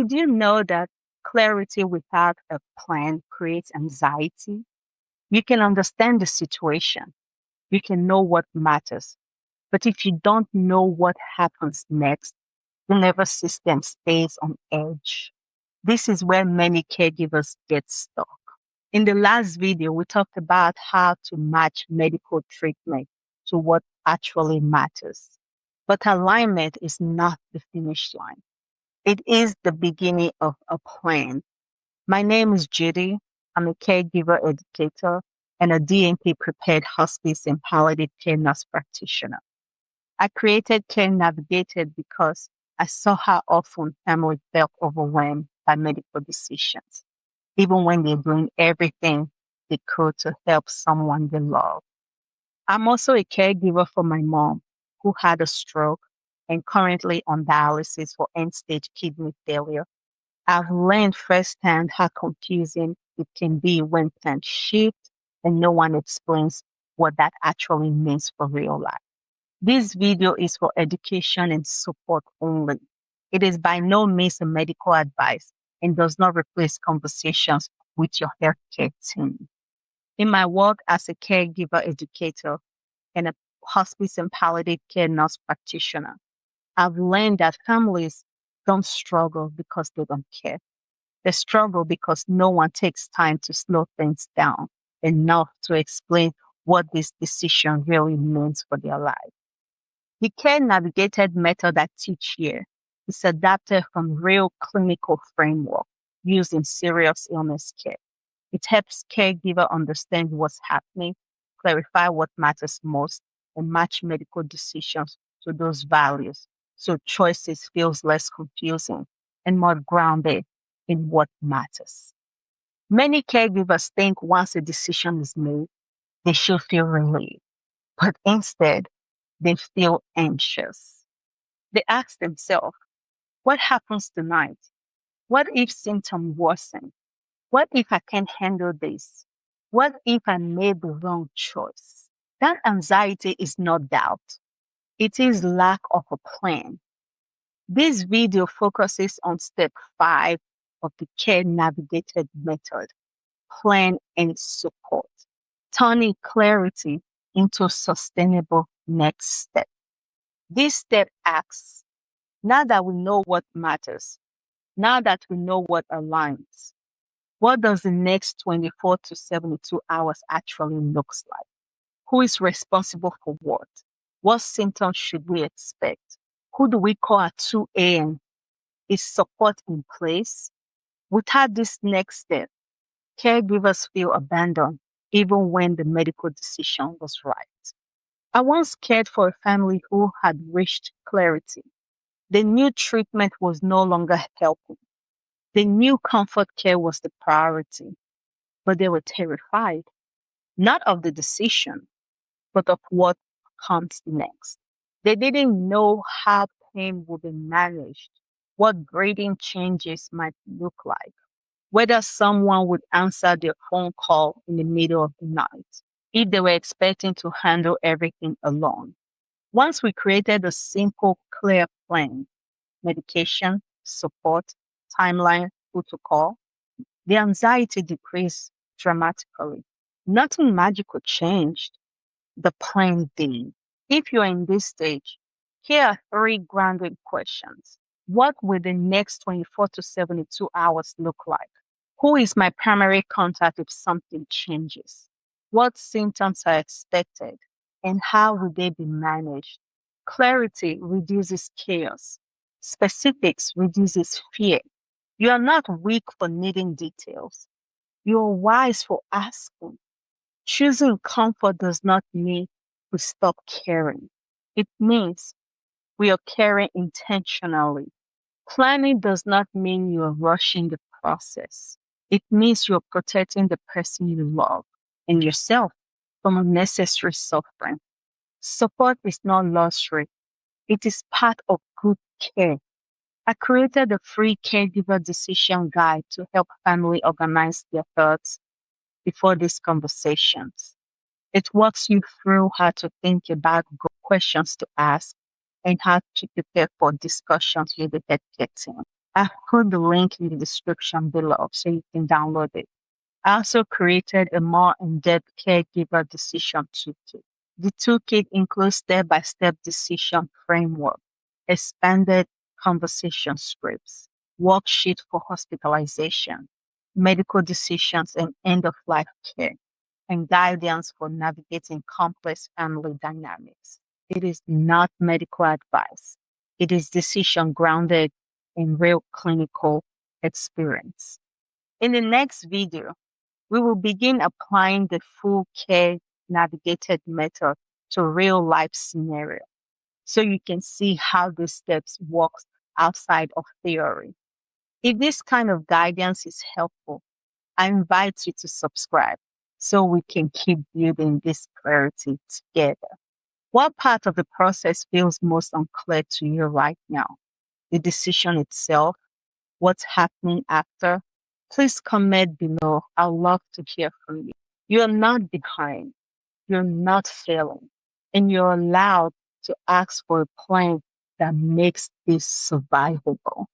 did you know that clarity without a plan creates anxiety? You can understand the situation, you can know what matters, but if you don't know what happens next, the nervous system stays on edge. This is where many caregivers get stuck. In the last video, we talked about how to match medical treatment to what actually matters. But alignment is not the finish line. It is the beginning of a plan. My name is Judy. I'm a caregiver educator and a DNP prepared hospice and palliative care nurse practitioner. I created Care Navigated because I saw how often families felt overwhelmed by medical decisions, even when they're doing everything they could to help someone they love. I'm also a caregiver for my mom, who had a stroke and currently on dialysis for end-stage kidney failure. I've learned firsthand how confusing it can be when plans shift and no one explains what that actually means for real life. This video is for education and support only. It is by no means a medical advice and does not replace conversations with your healthcare team. In my work as a caregiver educator and a hospice and palliative care nurse practitioner, I've learned that families don't struggle because they don't care. They struggle because no one takes time to slow things down enough to explain what this decision really means for their life. The Care Navigated method I teach here is adapted from real clinical framework used in serious illness care. It helps caregiver understand what's happening, clarify what matters most, and match medical decisions to those values so choices feels less confusing and more grounded in what matters. Many caregivers think once a decision is made, they should feel relieved, but instead, they feel anxious. They ask themselves, what happens tonight? What if symptoms worsen? What if I can't handle this? What if I made the wrong choice? That anxiety is not doubt. It is lack of a plan. This video focuses on step 5 of the Care Navigated method, plan and support, turning clarity into sustainable next step. This step asks, now that we know what matters, now that we know what aligns, what does the next 24 to 72 hours actually looks like? Who is responsible for what? What symptoms should we expect? Who do we call at 2 a.m.? Is support in place? Without this next step, caregivers feel abandoned even when the medical decision was right. I once cared for a family who had reached clarity. The new treatment was no longer helping. The new comfort care was the priority, but they were terrified, not of the decision, but of what comes next. They didn't know how pain would be managed, what breathing changes might look like, whether someone would answer their phone call in the middle of the night, if they were expecting to handle everything alone. Once we created a simple, clear plan, medication, support, timeline, who to call, the anxiety decreased dramatically. Nothing magical changed. The plan did. If you're in this stage, here are 3 grounding questions. What will the next 24 to 72 hours look like? Who is my primary contact if something changes? What symptoms are expected? And how will they be managed? Clarity reduces chaos. Specifics reduces fear. You are not weak for needing details. You are wise for asking. Choosing comfort does not mean we stop caring. It means we are caring intentionally. Planning does not mean you are rushing the process. It means you're protecting the person you love and yourself from unnecessary suffering. Support is not luxury. It is part of good care. I created a free caregiver decision guide to help family organize their thoughts before these conversations. It walks you through how to think about questions to ask and how to prepare for discussions with the healthcare team. I've put the link in the description below so you can download it. I also created a more in-depth caregiver decision toolkit. The toolkit includes step-by-step decision framework, expanded conversation scripts, worksheet for hospitalization, medical decisions and end-of-life care, and guidance for navigating complex family dynamics. It is not medical advice. It is decision grounded in real clinical experience. In the next video, we will begin applying the full care navigated method to real life scenario so you can see how these steps work outside of theory. If this kind of guidance is helpful, I invite you to subscribe so we can keep building this clarity together. What part of the process feels most unclear to you right now? The decision itself? What's happening after? Please comment below. I'd love to hear from you. You're not behind. You're not failing. And you're allowed to ask for a plan that makes this survivable.